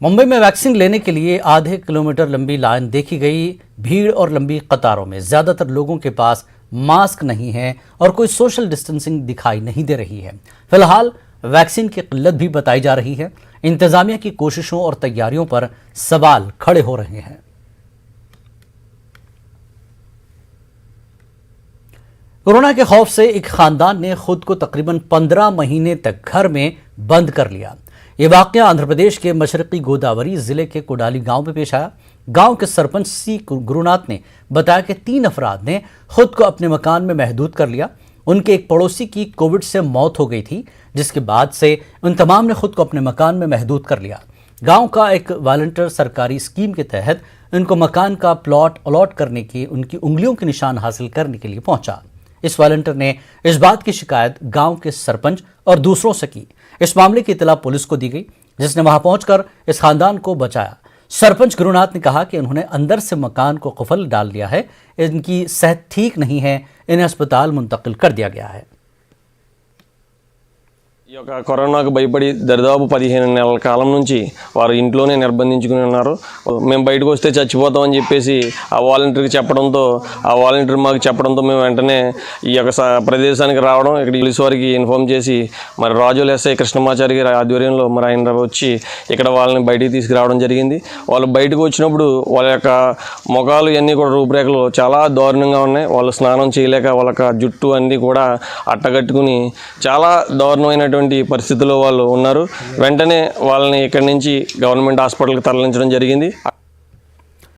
मुंबई में वैक्सीन लेने के लिए आधे किलोमीटर लंबी लाइन देखी गई। भीड़ और लंबी कतारों में ज्यादातर लोगों के पास मास्क नहीं है और कोई सोशल डिस्टेंसिंग दिखाई नहीं दे रही है। फिलहाल वैक्सीन की किल्लत भी बताई जा रही है। इंतजामिया की कोशिशों और तैयारियों पर सवाल खड़े हो रहे हैं। कोरोना के खौफ से एक खानदान ने खुद को तकरीबन 15 महीने तक घर में बंद कर लिया। ये वाकया आंध्र प्रदेश के मशरकी गोदावरी जिले के कोडाली गांव में पेश आया। गांव के सरपंच सी गुरुनाथ ने बताया कि 3 अफराद ने खुद को अपने मकान में महदूद कर लिया। उनके एक पड़ोसी की कोविड से मौत हो गई थी, जिसके बाद से उन तमाम ने खुद को अपने मकान में महदूद कर लिया। गांव का एक वॉलंटियर सरकारी स्कीम के तहत उनको मकान का प्लॉट अलॉट करने की उनकी उंगलियों के निशान हासिल करने के लिए पहुंचा। इस वॉलंटियर ने इस बात की शिकायत गांव के सरपंच और दूसरों से की। इस मामले की इत्तला पुलिस को दी गई, जिसने वहां पहुंचकर इस खानदान को बचाया। सरपंच गुरुनाथ ने कहा कि उन्होंने अंदर से मकान को कुफल डाल दिया है। इनकी सेहत ठीक नहीं है, इन्हें अस्पताल मुंतकिल कर दिया गया है। ఈ యొక్క కరోనాకు భయపడి దరిదాపు 15 నెలల కాలం నుంచి వారు ఇంట్లోనే నిర్బంధించుకుని ఉన్నారు. మేము బయటకు వస్తే చచ్చిపోతామని చెప్పేసి ఆ వాలంటీర్కి చెప్పడంతో ఆ వాలంటీర్ మాకు చెప్పడంతో మేము వెంటనే ఈ యొక్క ప్రదేశానికి రావడం, ఇక్కడ పోలీసు వారికి ఇన్ఫార్మ్ చేసి మరి రాజుల ఎస్ఐ కృష్ణమాచారి గారి ఆధ్వర్యంలో మరి ఆయన వచ్చి ఇక్కడ వాళ్ళని బయటికి తీసుకురావడం జరిగింది. వాళ్ళు బయటకు వచ్చినప్పుడు వాళ్ళ యొక్క ముఖాలు ఇవన్నీ కూడా రూపురేఖలు చాలా దారుణంగా ఉన్నాయి. వాళ్ళు స్నానం చేయలేక వాళ్ళ జుట్టు అన్నీ కూడా అట్టగట్టుకుని చాలా దారుణమైనటువంటి పరిస్థితుల్లో వాళ్ళు ఉన్నారు. వెంటనే వాళ్ళని ఇక్కడి నుంచి గవర్నమెంట్ హాస్పిటల్కి తరలించడం జరిగింది.